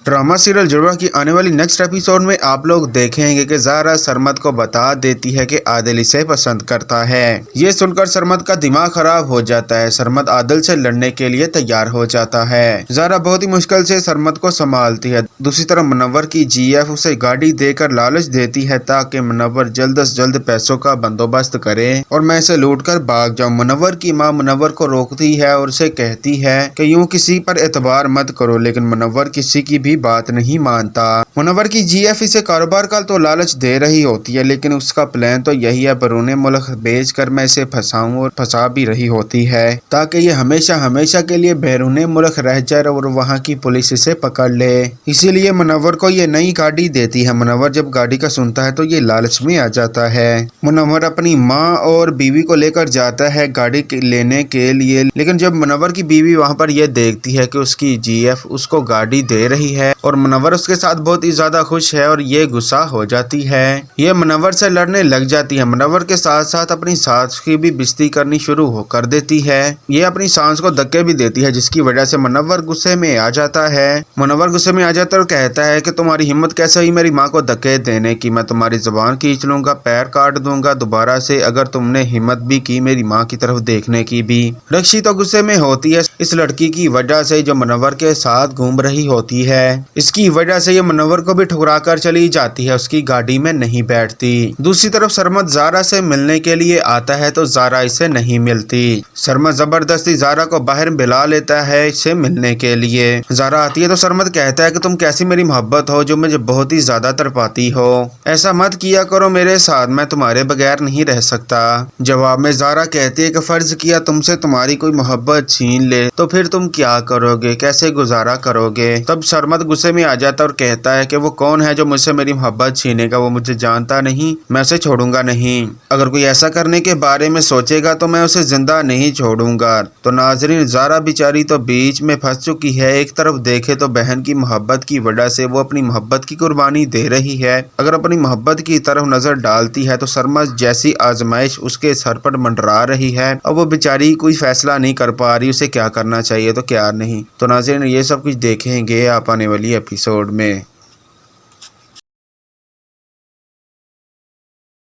Drama serial जुड़वा की आने वाली नेक्स्ट एपिसोड में आप लोग देखेंगे कि ज़ारा सरमद को बता देती है कि आदिल इसे पसंद करता है। ये सुनकर सरमद का दिमाग खराब हो जाता है। सरमद आदिल से लड़ने के लिए तैयार हो जाता है। ज़ारा बहुत ही मुश्किल से सरमद को संभालती है। दूसरी तरफ मुनव्वर की जीएफ उसे गाड़ी देकर लालच देती है ताकि मुनव्वर जल्द से जल्द पैसों का बंदोबस्त करे और मैं इसे लूट कर भाग जाऊं। मुनव्वर की माँ मुनव्वर को रोकती है और उसे कहती है कि यूं किसी पर एतबार मत करो, लेकिन मुनव्वर किसी की भी बात नहीं मानता। मुनव्वर की जीएफ इसे कारोबार का तो लालच दे रही होती है, लेकिन उसका प्लान तो यही है बैरून मुल्क बेच कर मैं इसे फंसाऊं और फंसा भी रही होती है ताकि ये हमेशा हमेशा के लिए बैरून मुल्क रह जाए और वहाँ की पुलिस इसे पकड़ ले। इसीलिए मुनव्वर को ये नई गाड़ी देती है। मुनव्वर जब गाड़ी का सुनता है तो ये लालच में आ जाता है। मुनव्वर अपनी माँ और बीवी को लेकर जाता है गाड़ी लेने के लिए, लेकिन जब मुनव्वर की बीवी वहाँ पर यह देखती है कि उसकी जीएफ उसको गाड़ी दे रही है और मुनव्वर उसके साथ बहुत ही ज्यादा खुश है और ये गुस्सा हो जाती है। ये मुनव्वर से लड़ने लग जाती है। मुनव्वर के साथ साथ अपनी सास की भी बेइज्जती करनी शुरू कर देती है। ये अपनी सास को धक्के भी देती है, जिसकी वजह से मुनव्वर गुस्से में आ जाता है। मुनव्वर गुस्से में आ जाता है और कहता है कि तुम्हारी हिम्मत कैसे हुई मेरी माँ को धक्के देने की, मैं तुम्हारी जुबान खींच लूंगा, पैर काट दूंगा दोबारा से अगर तुमने हिम्मत भी की मेरी माँ की तरफ देखने की भी। रक्षी तो गुस्से में होती है इस लड़की की वजह से जो मुनव्वर के साथ घूम रही होती है। इसकी वजह से ये मुनव्वर को भी ठुकरा कर चली जाती है, उसकी गाड़ी में नहीं बैठती। दूसरी तरफ सरमद ज़ारा से मिलने के लिए आता है तो ज़ारा इसे नहीं मिलती। सरमद जबरदस्ती ज़ारा को बाहर बुला लेता है इसे मिलने के लिए। ज़ारा आती है तो सरमद कहता है कि तुम कैसी मेरी मोहब्बत हो जो मुझे बहुत ही ज्यादा तड़पाती हो, ऐसा मत किया करो मेरे साथ, मैं तुम्हारे बगैर नहीं रह सकता। जवाब में ज़ारा कहती है कि फर्ज किया तुमसे तुम्हारी कोई मोहब्बत छीन ले तो फिर तुम क्या करोगे, कैसे गुजारा करोगे। तब सरमद गुस्से में आ जाता और कहता है कि वो कौन है जो मुझसे मेरी मोहब्बत छीनेगा, वो मुझे जानता नहीं, मैं उसे छोड़ूंगा नहीं। अगर कोई ऐसा करने के बारे में सोचेगा तो मैं उसे जिंदा नहीं छोड़ूंगा। तो नाजरीन, ज़ारा बेचारी तो बीच में फंस चुकी है। एक तरफ देखे तो बहन की मोहब्बत की वजह से वो अपनी मोहब्बत की कुर्बानी दे रही है। अगर अपनी मोहब्बत की तरफ नजर डालती है तो सरमद जैसी आजमाइश उसके सर पर मंडरा रही है और वो बेचारी कोई फैसला नहीं कर पा रही, उसे क्या करना चाहिए तो क्या नहीं। तो नाज़रीन, ये सब कुछ देखेंगे आप आने वाली एपिसोड में।